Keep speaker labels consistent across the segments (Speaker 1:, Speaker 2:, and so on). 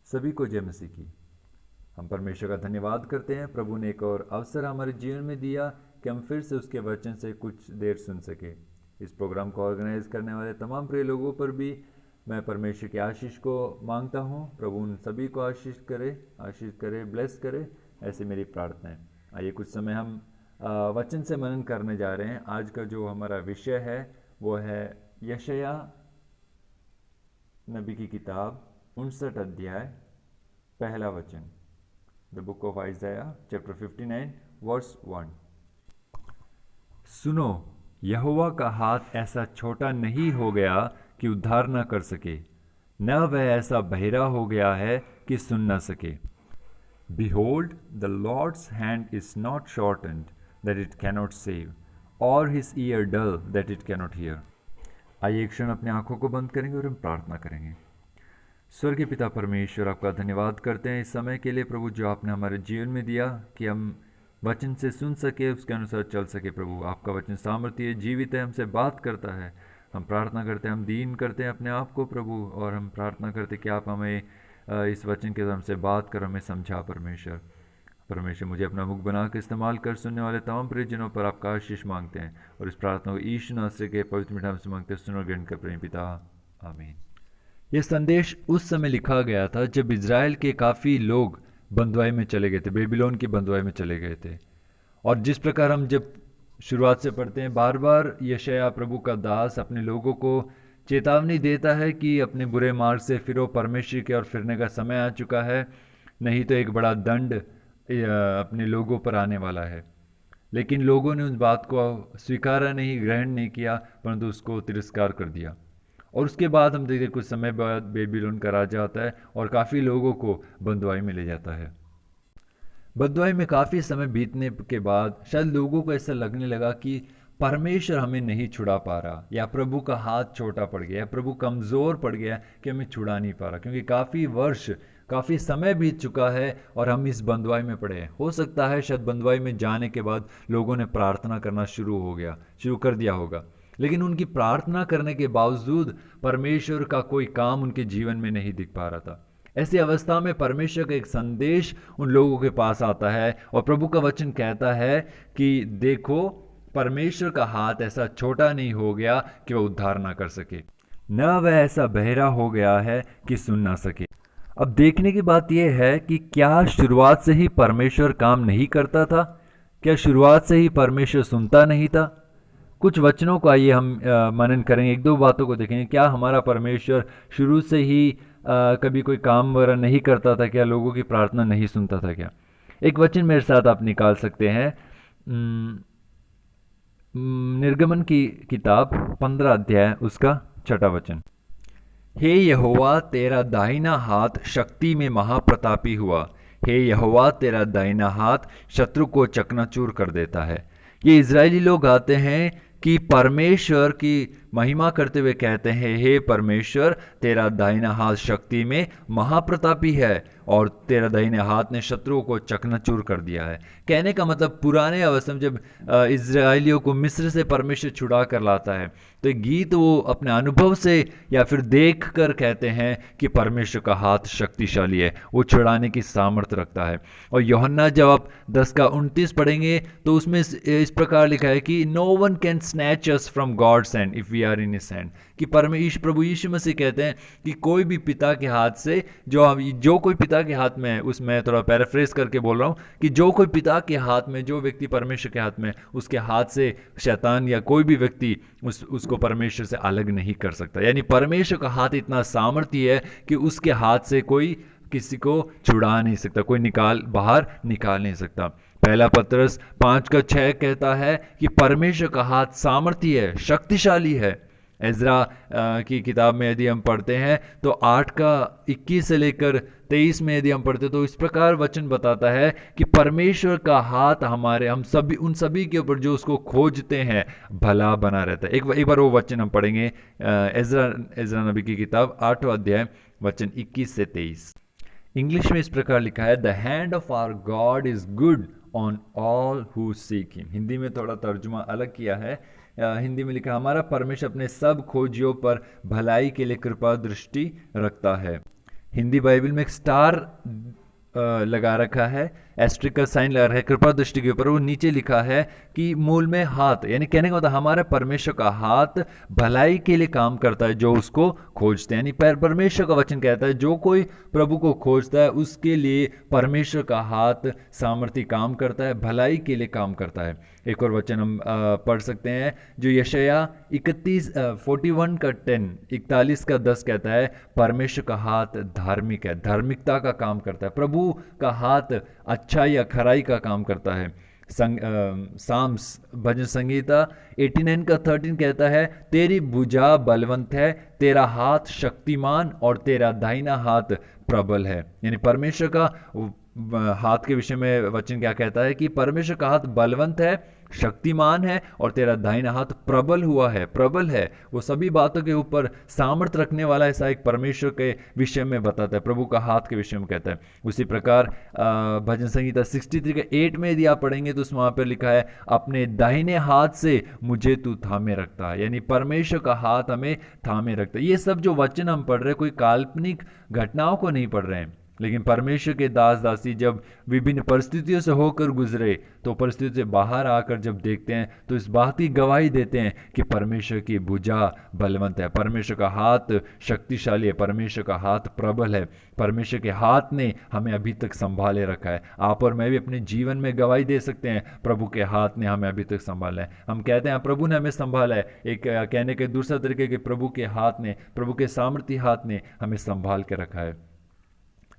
Speaker 1: सभी को जय मसीह की। हम परमेश्वर का धन्यवाद करते हैं। प्रभु ने एक और अवसर हमारे जीवन में दिया कि हम फिर से उसके वचन से कुछ देर सुन सके। इस प्रोग्राम को ऑर्गेनाइज करने वाले तमाम प्रिय लोगों पर भी मैं परमेश्वर की आशीष को मांगता हूँ। प्रभु उन सभी को आशीष करे, ब्लेस करे, ऐसी मेरी प्रार्थना है। आइए कुछ समय हम वचन से मनन करने जा रहे हैं। आज का जो हमारा विषय है वो है यशाया नबी की किताब 59 अध्याय पहला वचन। The book of Isaiah chapter 59 verse 1। सुनो, यहोवा का हाथ ऐसा छोटा नहीं हो गया कि उद्धार न कर सके, न वह ऐसा बहिरा हो गया है कि सुन न सके। Behold, the Lord's hand is not shortened that it cannot save, or his ear dull that it cannot hear। आइए एक क्षण अपनी आंखों को बंद करेंगे और हम प्रार्थना करेंगे। स्वर्गीय पिता परमेश्वर, आपका धन्यवाद करते हैं इस समय के लिए प्रभु, जो आपने हमारे जीवन में दिया कि हम वचन से सुन सके, उसके अनुसार चल सके। प्रभु, आपका वचन सामर्थ्य जीवित है, हमसे बात करता है। हम प्रार्थना करते हैं, हम दीन करते हैं अपने आप को प्रभु, और हम प्रार्थना करते हैं कि आप हमें इस वचन के द्वारा हमसे बात कर, हमें समझा। परमेश्वर मुझे अपना मुख बना कर इस्तेमाल कर, सुनने वाले तमाम प्रियजनों पर आपका आशीष मांगते हैं और इस प्रार्थना को यीशु नासरी के पवित्र नाम से मांगते हैं। सुनो ग्रहण कर प्रेम पिता, आमीन। यह संदेश उस समय लिखा गया था जब इज़राइल के काफ़ी लोग बंधुआई में चले गए थे, बेबीलोन की बंधुआई में चले गए थे। और जिस प्रकार हम जब शुरुआत से पढ़ते हैं, बार बार यशायाह प्रभु का दास अपने लोगों को चेतावनी देता है कि अपने बुरे मार्ग से फिरो, परमेश्वर की ओर फिरने का समय आ चुका है, नहीं तो एक बड़ा दंड अपने लोगों पर आने वाला है। लेकिन लोगों ने उस बात को स्वीकारा नहीं, ग्रहण नहीं किया, परंतु उसको तिरस्कार कर दिया। और उसके बाद हम देखते कुछ समय बाद बेबीलोन का राजा आता है और काफ़ी लोगों को बंधुआई में ले जाता है। बंधुआई में काफ़ी समय बीतने के बाद शायद लोगों को ऐसा लगने लगा कि परमेश्वर हमें नहीं छुड़ा पा रहा, या प्रभु का हाथ छोटा पड़ गया, या प्रभु कमज़ोर पड़ गया कि हमें छुड़ा नहीं पा रहा, क्योंकि काफ़ी वर्ष, काफ़ी समय बीत चुका है और हम इस बंधुआई में पड़े हैं। हो सकता है शायद बंधुआई में जाने के बाद लोगों ने प्रार्थना करना शुरू कर दिया होगा, लेकिन उनकी प्रार्थना करने के बावजूद परमेश्वर का कोई काम उनके जीवन में नहीं दिख पा रहा था। ऐसी अवस्था में परमेश्वर का एक संदेश उन लोगों के पास आता है और प्रभु का वचन कहता है कि देखो, परमेश्वर का हाथ ऐसा छोटा नहीं हो गया कि वह उद्धार ना कर सके, न वह ऐसा बहरा हो गया है कि सुन ना सके। अब देखने की बात यह है कि क्या शुरुआत से ही परमेश्वर काम नहीं करता था? क्या शुरुआत से ही परमेश्वर सुनता नहीं था? कुछ वचनों को आइए हम मनन करेंगे, एक दो बातों को देखेंगे। क्या हमारा परमेश्वर शुरू से ही कभी कोई काम वगैरह नहीं करता था? क्या लोगों की प्रार्थना नहीं सुनता था? क्या एक वचन मेरे साथ आप निकाल सकते हैं, निर्गमन की किताब 15 अध्याय उसका 6वां वचन। हे यहोवा, तेरा दाहिना हाथ शक्ति में महाप्रतापी हुआ। हे यहोवा, तेरा दाहिना हाथ शत्रु को चकनाचूर कर देता है। ये इजरायली लोग आते हैं कि परमेश्वर की महिमा करते हुए कहते हैं, हे परमेश्वर, तेरा दाहिना हाथ शक्ति में महाप्रतापी है और तेरा दाहिने हाथ ने शत्रुओं को चकनाचूर कर दिया है। कहने का मतलब, पुराने अवस्था में जब इजरायलियों को मिस्र से परमेश्वर छुड़ा कर लाता है, तो एक गीत वो अपने अनुभव से या फिर देख कर कहते हैं कि परमेश्वर का हाथ शक्तिशाली है, वो छुड़ाने की सामर्थ्य रखता है। और यूहन्ना जब आप 10 का 29 पढ़ेंगे तो उसमें इस प्रकार लिखा है कि no one can snatch us from God's hand if we are in his hand. कि प्रभु यीशु मसीह कहते हैं कि कोई भी पिता के हाथ से, जो कोई पिता के हाथ में है, उसमें थोड़ा पैराफ्रेज करके बोल रहा हूँ कि जो कोई पिता के हाथ में, जो व्यक्ति परमेश्वर के हाथ में, उसके हाथ से शैतान या कोई भी व्यक्ति उसको परमेश्वर से अलग नहीं कर सकता। यानी परमेश्वर का हाथ इतना सामर्थ्य है कि उसके हाथ से कोई किसी को छुड़ा नहीं सकता, कोई बाहर निकाल नहीं सकता। पहला पत्रस 5:6 कहता है कि परमेश्वर का हाथ सामर्थ्य है, शक्तिशाली है। एजरा की किताब में यदि हम पढ़ते हैं तो 8:21 से लेकर 23 में यदि हम पढ़ते तो इस प्रकार वचन बताता है कि परमेश्वर का हाथ हम सभी, उन सभी के ऊपर जो उसको खोजते हैं, भला बना रहता है। एक बार वो वचन हम पढ़ेंगे, एजरा नबी की किताब 8वां अध्याय वचन 21 से 23। इंग्लिश में इस प्रकार लिखा है, the hand of our God is good on all who seek him. Hindi में थोड़ा तर्जुमा अलग किया है। हिंदी में लिखा, हमारा परमेश्वर अपने सब खोजियों पर भलाई के लिए कृपा दृष्टि रखता है। हिंदी बाइबल में एक स्टार लगा रखा है, एस्ट्रिक का साइन लगा रखा है कृपा दृष्टि के ऊपर, वो नीचे लिखा है कि मूल में हाथ, यानी कहने का मतलब हमारे परमेश्वर का हाथ भलाई के लिए काम करता है जो उसको खोजते हैं। यानी परमेश्वर का वचन कहता है जो कोई प्रभु को खोजता है उसके लिए परमेश्वर का हाथ सामर्थ्य काम करता है, भलाई के लिए काम करता है। एक और वचन हम पढ़ सकते हैं जो यशाया 41 का 10, 41 का 10 कहता है परमेश्वर का हाथ धार्मिक है, धार्मिकता का काम करता है। प्रभु का हाथ अच्छाई या खराई का काम करता है। साम्स भजन संगीता 89 का 13 कहता है तेरी भुजा बलवंत है, तेरा हाथ शक्तिमान और तेरा दाहिना हाथ प्रबल है। यानी परमेश्वर का हाथ के विषय में वचन क्या कहता है कि परमेश्वर का हाथ बलवंत है, शक्तिमान है और तेरा दाहिना हाथ प्रबल हुआ है, प्रबल है। वो सभी बातों के ऊपर सामर्थ रखने वाला ऐसा एक परमेश्वर के विषय में बताता है, प्रभु का हाथ के विषय में कहता है। उसी प्रकार भजन संगीता 63 के 8 में यदि आप पढ़ेंगे तो उसमें वहाँ पर लिखा है अपने दाहिने हाथ से मुझे तू थामे रखता है, यानी परमेश्वर का हाथ हमें थामे रखता है। ये सब जो वचन हम पढ़ रहे हैं कोई काल्पनिक घटनाओं को नहीं पढ़ रहे हैं, लेकिन परमेश्वर के दास दासी जब विभिन्न परिस्थितियों से होकर गुजरे तो परिस्थितियों से बाहर आकर जब देखते हैं तो इस बात की गवाही देते हैं कि परमेश्वर की भुजा बलवंत है, परमेश्वर का हाथ शक्तिशाली है, परमेश्वर का हाथ प्रबल है, परमेश्वर के हाथ ने हमें अभी तक संभाले रखा है। आप और मैं भी अपने जीवन में गवाही दे सकते हैं प्रभु के हाथ ने हमें अभी तक संभाला है। हम कहते हैं प्रभु ने हमें संभाला है, एक कहने के दूसरा तरीके के प्रभु के हाथ ने, प्रभु के सामर्थ्य हाथ ने हमें संभाल के रखा है।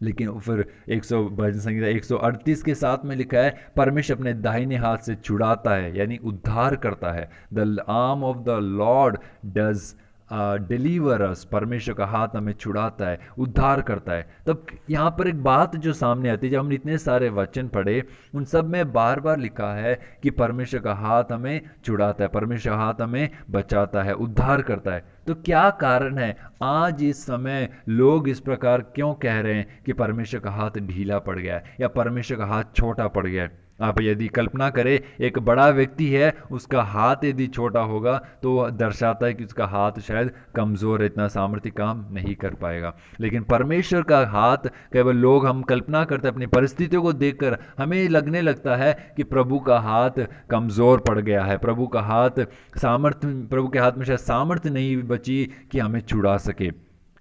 Speaker 1: लेकिन फिर 100 भजन संगीता 138 के साथ में लिखा है परमेश्वर अपने दाहिने हाथ से छुड़ाता है, यानी उद्धार करता है। The arm of the Lord does deliver us, परमेश्वर का हाथ हमें छुड़ाता है, उद्धार करता है। तब यहाँ पर एक बात जो सामने आती है, जब हमने इतने सारे वचन पढ़े उन सब में बार बार लिखा है कि परमेश्वर का हाथ हमें छुड़ाता है, परमेश्वर का हाथ हमें बचाता है, उद्धार करता है। तो क्या कारण है आज इस समय लोग इस प्रकार क्यों कह रहे हैं कि परमेश्वर का हाथ ढीला पड़ गया है या परमेश्वर का हाथ छोटा पड़ गया है? आप यदि कल्पना करें एक बड़ा व्यक्ति है, उसका हाथ यदि छोटा होगा तो वह दर्शाता है कि उसका हाथ शायद कमज़ोर है, इतना सामर्थ्य काम नहीं कर पाएगा। लेकिन परमेश्वर का हाथ, केवल लोग हम कल्पना करते हैं अपनी परिस्थितियों को देखकर हमें लगने लगता है कि प्रभु का हाथ कमज़ोर पड़ गया है, प्रभु का हाथ सामर्थ्य, प्रभु के हाथ में शायद सामर्थ्य नहीं बची कि हमें छुड़ा सके।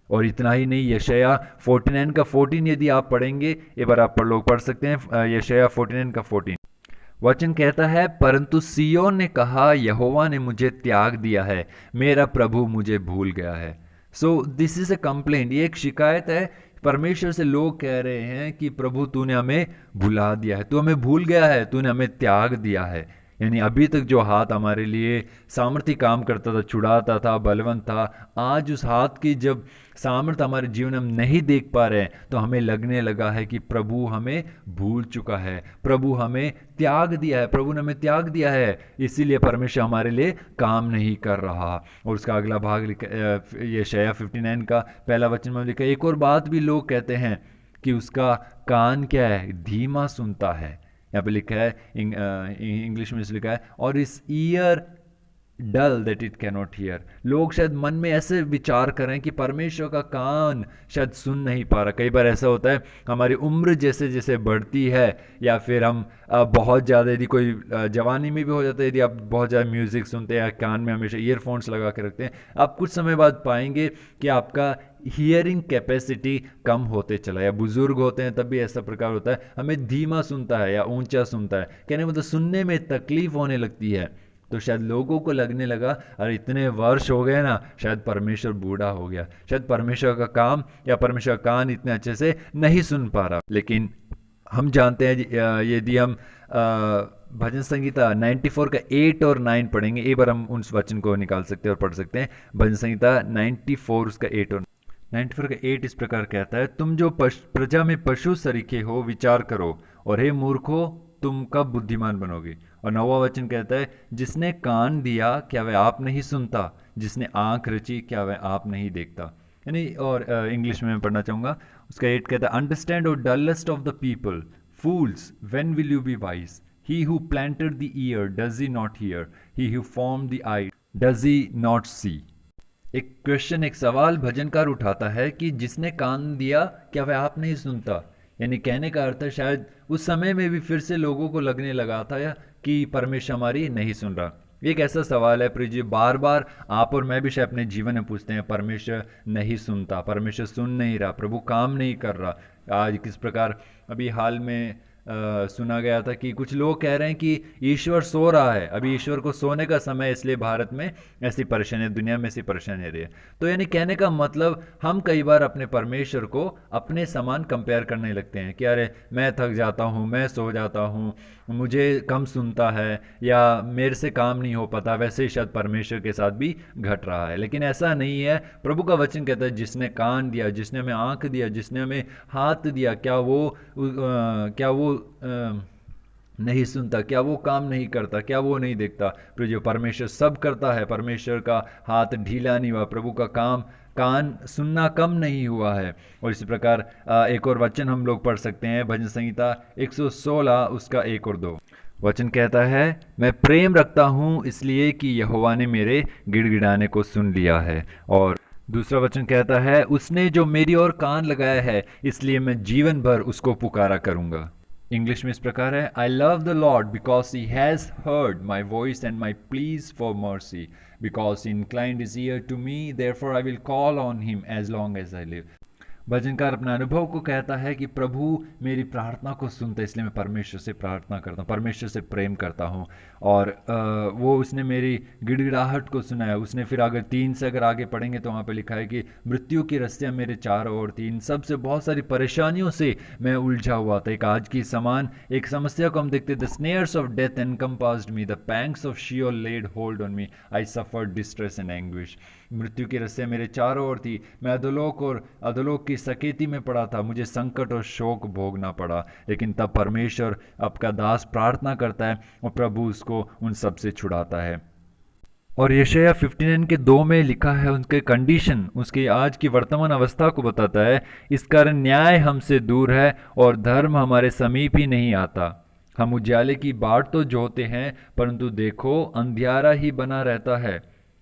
Speaker 1: और इतना ही नहीं, यशाया 49 का 14 यदि आप पढ़ेंगे, एक बार आप लोग पढ़ सकते हैं यशाया 49 का 14। वचन कहता है परंतु सिय्योन ने कहा यहोवा ने मुझे त्याग दिया है, मेरा प्रभु मुझे भूल गया है। So this is a complaint, ये एक शिकायत है परमेश्वर से। लोग कह रहे हैं कि प्रभु तूने हमें भुला दिया है, तू हमें भूल गया है, तूने हमें त्याग दिया है। यानी अभी तक जो हाथ हमारे लिए सामर्थ्य काम करता था, छुड़ाता था, बलवंत था, आज उस हाथ की जब सामर्थ्य हमारे जीवन में हम नहीं देख पा रहे हैं तो हमें लगने लगा है कि प्रभु हमें भूल चुका है, प्रभु हमें त्याग दिया है, प्रभु ने हमें त्याग दिया है, इसीलिए परमेश्वर हमारे लिए काम नहीं कर रहा। और उसका अगला भाग यशाया 59 का पहला वचन में लिखा, एक और बात भी लोग कहते हैं कि उसका कान क्या है, धीमा सुनता है। यहाँ पे लिखा है इंग्लिश में लिखा है और इस ear dull that it cannot hear. लोग शायद मन में ऐसे विचार करें कि परमेश्वर का कान शायद सुन नहीं पा रहा। कई बार ऐसा होता है हमारी उम्र जैसे जैसे बढ़ती है या फिर हम बहुत ज़्यादा, यदि कोई जवानी में भी हो जाता है, यदि आप बहुत ज़्यादा म्यूज़िक सुनते हैं या कान में हमेशा ईयरफोन्स लगा के रखते हैं, आप कुछ समय बाद पाएंगे कि आपका हियरिंग कैपेसिटी कम होते चला, या बुजुर्ग होते हैं तब भी ऐसा प्रकार होता है, हमें धीमा सुनता है या ऊंचा सुनता है, कहने मतलब सुनने में तकलीफ होने लगती है। तो शायद लोगों को लगने लगा अरे इतने वर्ष हो गए ना, शायद परमेश्वर बूढ़ा हो गया, शायद परमेश्वर का काम या परमेश्वर का कान इतने अच्छे से नहीं सुन पा रहा। लेकिन हम जानते हैं यदि हम भजन संगीता 94 का 8 और 9 पढ़ेंगे, एक बार हम उस वचन को निकाल सकते हैं और पढ़ सकते हैं। भजन संगीता 94 उसका 8 और 94 का 8 इस प्रकार कहता है, तुम जो प्रजा में पशु सरीखे हो विचार करो, और हे मूर्खो तुम कब बुद्धिमान बनोगे। और 9वां वचन कहता है, जिसने कान दिया क्या वह आप नहीं सुनता, जिसने आंख रची क्या वह आप नहीं देखता। यानी और इंग्लिश में मैं पढ़ना चाहूँगा, उसका 8 कहता है, understand O dullest of the people, fools when will you be wise, he who planted the ear does he not hear, he who form the eye does he not see. एक question, एक सवाल भजनकार उठाता है कि जिसने कान दिया क्या वह आप नहीं सुनता। यानी कहने का अर्थ है शायद उस समय में भी फिर से लोगों को लगने लगा था या कि परमेश्वर हमारी नहीं सुन रहा। एक ऐसा सवाल है प्रिय जी, बार बार आप और मैं भी शायद अपने जीवन में पूछते हैं, परमेश्वर नहीं सुनता, परमेश्वर सुन नहीं रहा, प्रभु काम नहीं कर रहा। आज किस प्रकार अभी हाल में सुना गया था कि कुछ लोग कह रहे हैं कि ईश्वर सो रहा है, अभी ईश्वर को सोने का समय है, इसलिए भारत में ऐसी परेशानी, दुनिया में ऐसी परेशानी रही है। तो यानी कहने का मतलब हम कई बार अपने परमेश्वर को अपने समान कंपेयर करने लगते हैं कि अरे मैं थक जाता हूँ, मैं सो जाता हूँ, मुझे कम सुनता है या मेरे से काम नहीं हो पाता। वैसे ही शायद परमेश्वर के साथ भी घट रहा है, लेकिन ऐसा नहीं है। प्रभु का वचन कहता है जिसने कान दिया, जिसने हमें आंख दिया, जिसने हमें हाथ दिया, क्या वो नहीं सुनता, क्या वो काम नहीं करता, क्या वो नहीं देखता। प्रभु जो परमेश्वर सब करता है, परमेश्वर का हाथ ढीला नहीं हुआ, प्रभु का कान सुनना कम नहीं हुआ है। और इसी प्रकार एक और वचन हम लोग पढ़ सकते हैं, भजन संहिता 116 उसका 1 और 2 वचन कहता है, मैं प्रेम रखता हूँ इसलिए कि यहोवा ने मेरे गिड़गिड़ाने को सुन लिया है। और दूसरा वचन कहता है, उसने जो मेरी ओर कान लगाया है इसलिए मैं जीवन भर उसको पुकारा करूंगा। इंग्लिश में इस प्रकार है, I love the Lord because he has heard my voice and my pleas for mercy, because he inclined his ear to me, therefore I will call on him as long as I live. भजनकार अपने अनुभव को कहता है कि प्रभु मेरी प्रार्थना को सुनता है, इसलिए मैं परमेश्वर से प्रार्थना करता हूँ, परमेश्वर से प्रेम करता हूँ। और वो उसने मेरी गिड़गिड़ाहट को सुना है। उसने फिर अगर 3 से अगर आगे पढ़ेंगे तो वहाँ पे लिखा है कि मृत्यु की रस्सियाँ मेरे चारों ओर थी, इन सब से बहुत सारी परेशानियों से मैं उलझा हुआ था। एक आज की समान एक समस्या को हम देखते, the snares of death encompassed me, the pangs of Sheol laid hold on me, I suffered distress and anguish. मृत्यु की रस्सियाँ मेरे चारों ओर थी, मैं अधोलोक की सकेती में पड़ा था, मुझे संकट और शोक भोगना पड़ा। लेकिन तब परमेश्वर आपका दास प्रार्थना करता है और प्रभु उसको उन सब से छुड़ाता है। और यशायाह 59 के 2 में लिखा है, उनके कंडीशन, उसकी आज की वर्तमान अवस्था को बताता है, इस कारण न्याय हमसे दूर है और धर्म हमारे समीप ही नहीं आता। हम उजाले की बाट तो जोहते हैं परंतु देखो अंधियारा ही बना रहता है।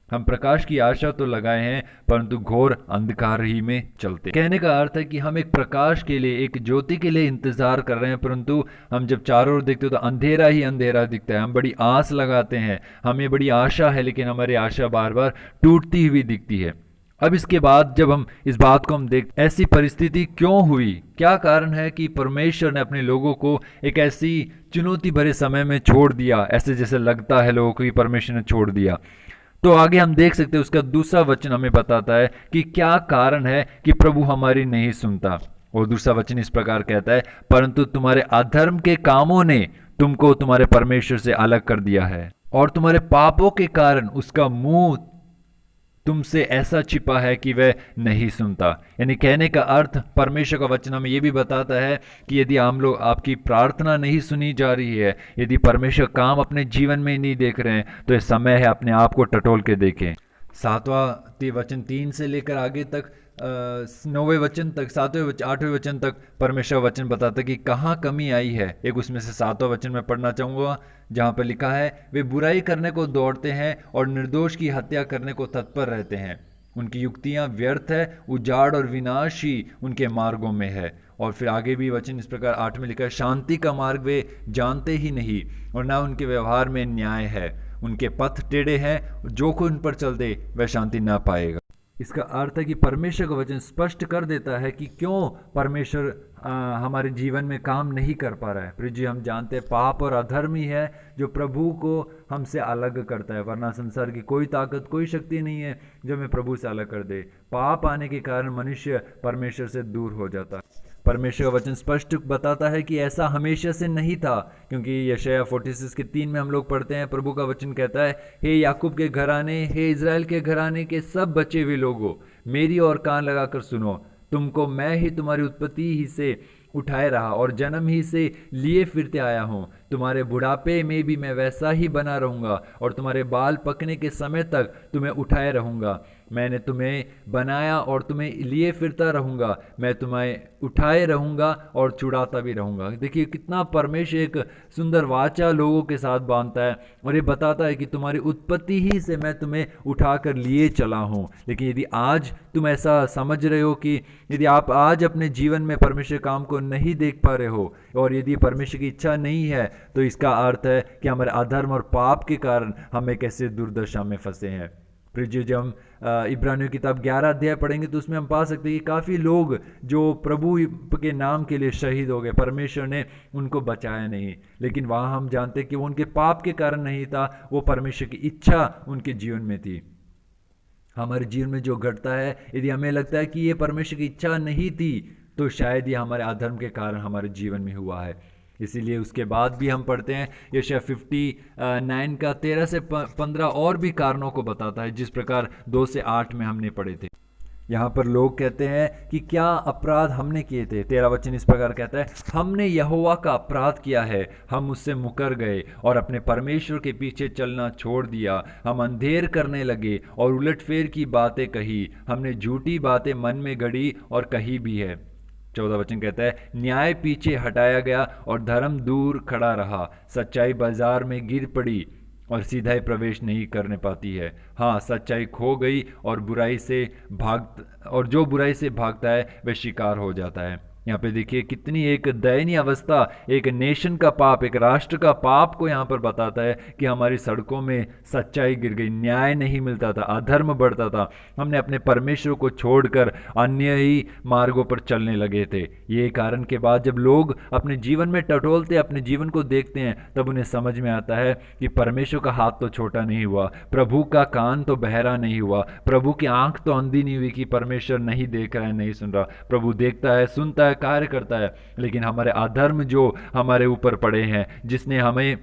Speaker 1: हम प्रकाश की आशा तो लगाए हैं परंतु घोर अंधकार ही में चलते। कहने का अर्थ है कि हम एक प्रकाश के लिए, एक ज्योति के लिए इंतजार कर रहे हैं, परंतु हम जब चारों ओर देखते हो तो अंधेरा ही अंधेरा दिखता है। हम बड़ी आस लगाते हैं, हमें बड़ी आशा है, लेकिन हमारी आशा बार बार टूटती हुई दिखती है। अब इसके बाद जब हम इस बात को हम देखते, ऐसी परिस्थिति क्यों हुई, क्या कारण है कि परमेश्वर ने अपने लोगों को एक ऐसी चुनौती भरे समय में छोड़ दिया, ऐसे जैसे लगता है लोगों को कि परमेश्वर ने छोड़ दिया। तो आगे हम देख सकते हैं उसका दूसरा वचन हमें बताता है कि क्या कारण है कि प्रभु हमारी नहीं सुनता। और दूसरा वचन इस प्रकार कहता है, परंतु तुम्हारे अधर्म के कामों ने तुमको तुम्हारे परमेश्वर से अलग कर दिया है और तुम्हारे पापों के कारण उसका मुंह तुमसे ऐसा छिपा है कि वह नहीं सुनता। यानी कहने का अर्थ, परमेश्वर का वचन हमें यह भी बताता है कि यदि हम लोग, आपकी प्रार्थना नहीं सुनी जा रही है, यदि परमेश्वर काम अपने जीवन में नहीं देख रहे हैं, तो यह समय है अपने आप को टटोल के देखें। 7वां वचन 3 से लेकर आगे तक 9वें वचन तक, 8वें वचन तक परमेश्वर वचन बताता है कि कहाँ कमी आई है। एक उसमें से 7वां वचन मैं पढ़ना चाहूँगा, जहाँ पर लिखा है, वे बुराई करने को दौड़ते हैं और निर्दोष की हत्या करने को तत्पर रहते हैं। उनकी युक्तियाँ व्यर्थ है, उजाड़ और विनाश ही उनके मार्गों में है। और फिर आगे भी वचन इस प्रकार 8 में लिखा है, शांति का मार्ग वे जानते ही नहीं और ना उनके व्यवहार में न्याय है। उनके पथ टेढ़े हैं, जो कोई उन पर चल दे वह शांति ना पाएगा। इसका अर्थ है कि परमेश्वर का वचन स्पष्ट कर देता है कि क्यों परमेश्वर हमारे जीवन में काम नहीं कर पा रहा है। प्रिय जी, हम जानते हैं पाप और अधर्म ही है जो प्रभु को हमसे अलग करता है, वरना संसार की कोई ताकत, कोई शक्ति नहीं है जो हमें प्रभु से अलग कर दे। पाप आने के कारण मनुष्य परमेश्वर से दूर हो जाता है। परमेश्वर का वचन स्पष्ट बताता है कि ऐसा हमेशा से नहीं था, क्योंकि यशायाह 46 के 3 में हम लोग पढ़ते हैं, प्रभु का वचन कहता है, हे याकूब के घराने, हे इज़राइल के घराने के सब बचे हुए लोगों, मेरी ओर कान लगाकर सुनो। तुमको मैं ही तुम्हारी उत्पत्ति ही से उठाए रहा और जन्म ही से लिए फिरते आया हूँ। तुम्हारे बुढ़ापे में भी मैं वैसा ही बना रहूँगा और तुम्हारे बाल पकने के समय तक तुम्हें उठाए रहूँगा। मैंने तुम्हें बनाया और तुम्हें लिए फिरता रहूँगा, मैं तुम्हें उठाए रहूँगा और छुड़ाता भी रहूँगा। देखिए कितना परमेश्वर एक सुंदर वाचा लोगों के साथ बांधता है और ये बताता है कि तुम्हारी उत्पत्ति ही से मैं तुम्हें उठा कर लिए चला हूँ। लेकिन यदि आज तुम ऐसा समझ रहे हो कि यदि आप आज अपने जीवन में परमेश्वर काम को नहीं देख पा रहे हो और यदि परमेश्वर की इच्छा नहीं है, तो इसका अर्थ है कि हमारे अधर्म और पाप के कारण हम एक ऐसे दुर्दशा में फंसे हैं। फिर जब हम इब्रानियों किताब 11 अध्याय पढ़ेंगे तो उसमें हम पा सकते हैं कि काफ़ी लोग जो प्रभु के नाम के लिए शहीद हो गए, परमेश्वर ने उनको बचाया नहीं। लेकिन वहाँ हम जानते हैं कि वो उनके पाप के कारण नहीं था, वो परमेश्वर की इच्छा उनके जीवन में थी। हमारे जीवन में जो घटता है, यदि हमें लगता है कि ये परमेश्वर की इच्छा नहीं थी, तो शायद ये हमारे अधर्म के कारण हमारे जीवन में हुआ है। इसीलिए उसके बाद भी हम पढ़ते हैं यशायाह 59 का 13 से 15 और भी कारणों को बताता है, जिस प्रकार 2 से 8 में हमने पढ़े थे। यहाँ पर लोग कहते हैं कि क्या अपराध हमने किए थे। 13 वचन इस प्रकार कहता है, हमने यहोवा का अपराध किया है, हम उससे मुकर गए और अपने परमेश्वर के पीछे चलना छोड़ दिया। हम अंधेर करने लगे और उलटफेर की बातें कही, हमने झूठी बातें मन में गढ़ी और कही भी है। 14 वचन कहता है, न्याय पीछे हटाया गया और धर्म दूर खड़ा रहा, सच्चाई बाजार में गिर पड़ी और सीधाई प्रवेश नहीं करने पाती है। हाँ, सच्चाई खो गई और जो बुराई से भागता है वह शिकार हो जाता है। यहाँ पे देखिए कितनी एक दयनीय अवस्था, एक नेशन का पाप, एक राष्ट्र का पाप को यहाँ पर बताता है कि हमारी सड़कों में सच्चाई गिर गई, न्याय नहीं मिलता था, अधर्म बढ़ता था, हमने अपने परमेश्वर को छोड़कर अन्य ही मार्गों पर चलने लगे थे। ये कारण के बाद जब लोग अपने जीवन में टटोलते, अपने जीवन को देखते हैं, तब उन्हें समझ में आता है कि परमेश्वर का हाथ तो छोटा नहीं हुआ, प्रभु का कान तो बहरा नहीं हुआ, प्रभु की आंख तो अंधी नहीं हुई कि परमेश्वर नहीं देख रहा है, नहीं सुन रहा। प्रभु देखता है, सुनता है, कार्य करता है, लेकिन हमारे अधर्म जो हमारे ऊपर पड़े हैं, जिसने हमें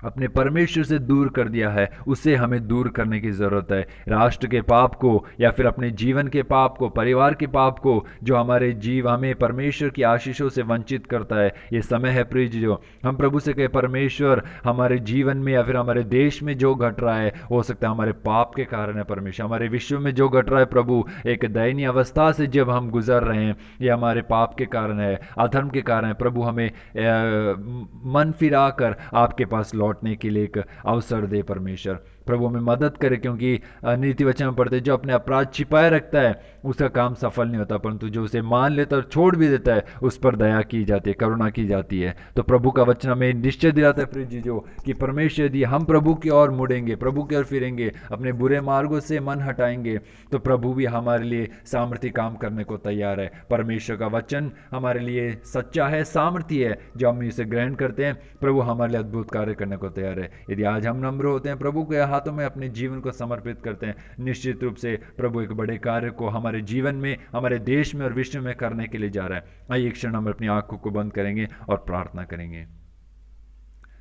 Speaker 1: अपने परमेश्वर से दूर कर दिया है, उसे हमें दूर करने की ज़रूरत है। राष्ट्र के पाप को या फिर अपने जीवन के पाप को, परिवार के पाप को, जो हमें परमेश्वर की आशीषों से वंचित करता है। ये समय है प्रिय जो हम प्रभु से कहे, परमेश्वर हमारे जीवन में या फिर हमारे देश में जो घट रहा है, हो सकता है हमारे पाप के कारण है। परमेश्वर हमारे विश्व में जो घट रहा है, प्रभु एक दयनीय अवस्था से जब हम गुजर रहे हैं, ये हमारे पाप के कारण है, अधर्म के कारण है। प्रभु हमें मन फिरा कर आपके पास लौटने के लिए एक अवसर दे। परमेश्वर प्रभु हमें मदद करे, क्योंकि नीति वचन में पढ़ते, जो अपने अपराध छिपाए रखता है उसका काम सफल नहीं होता, परंतु जो उसे मान लेता और छोड़ भी देता है, उस पर दया की जाती है, करुणा की जाती है। तो प्रभु का वचन हमें निश्चय दिलाता है प्रिय जीजो कि परमेश्वर यदि हम प्रभु की ओर मुड़ेंगे, प्रभु की ओर फिरेंगे, अपने बुरे मार्गों से मन हटाएंगे, तो प्रभु भी हमारे लिए सामर्थ्य काम करने को तैयार है। परमेश्वर का वचन हमारे लिए सच्चा है, सामर्थ्य है, जो हम इसे ग्रहण करते हैं, प्रभु हमारे लिए अद्भुत कार्य करने को तैयार है। यदि आज हम नम्र होते हैं, प्रभु के हाथों में अपने जीवन को समर्पित करते हैं, निश्चित रूप से प्रभु एक बड़े कार्य को हमारे जीवन में, हमारे देश में और विश्व में करने के लिए जा रहा है। आइए एक क्षण हम अपनी आंखों को बंद करेंगे और प्रार्थना करेंगे।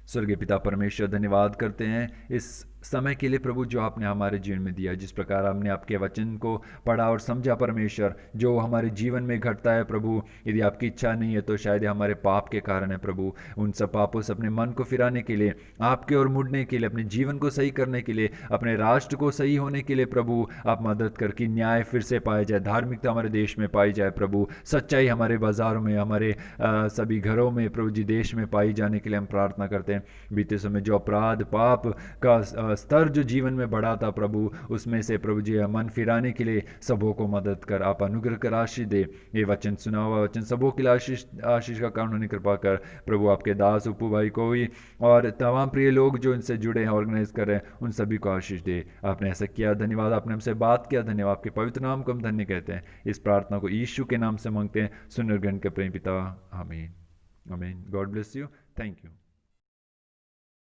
Speaker 1: स्वर्गीय पिता परमेश्वर, धन्यवाद करते हैं इस समय के लिए प्रभु जो आपने हमारे जीवन में दिया। जिस प्रकार हमने आपके वचन को पढ़ा और समझा परमेश्वर, जो हमारे जीवन में घटता है प्रभु, यदि आपकी इच्छा नहीं है तो शायद हमारे पाप के कारण है प्रभु। उन सब पापों से अपने मन को फिराने के लिए, आपके ओर मुड़ने के लिए, अपने जीवन को सही करने के लिए, अपने राष्ट्र को सही होने के लिए प्रभु आप मदद कर कि न्याय फिर से पाया जाए, धार्मिकता हमारे देश में पाई जाए प्रभु, सच्चाई हमारे बाजारों में, हमारे सभी घरों में प्रभु जी, देश में पाई जाने के लिए हम प्रार्थना करते हैं। बीते समय जो अपराध पाप का स्तर जो जीवन में बढ़ा था प्रभु, उसमें से प्रभु जी मन फिराने के लिए सबों को मदद कर, आप अनुग्रह कर आशीष दे। ये वचन सुना हुआ वचन सबों के लिए आशीष का कारण होने कृपा कर प्रभु। आपके दास उपू भाई को भी और तमाम प्रिय लोग जो इनसे जुड़े हैं, ऑर्गेनाइज कर रहे हैं, उन सभी को आशीष दे। आपने ऐसा किया, धन्यवाद। आपने हमसे बात किया, धन्यवाद। आपके पवित्र नाम को हम धन्य कहते हैं। इस प्रार्थना को यीशु के नाम से मांगते हैं, सुन और ग्रहण के प्रेम पिता, आमीन आमीन। God bless you. Thank you.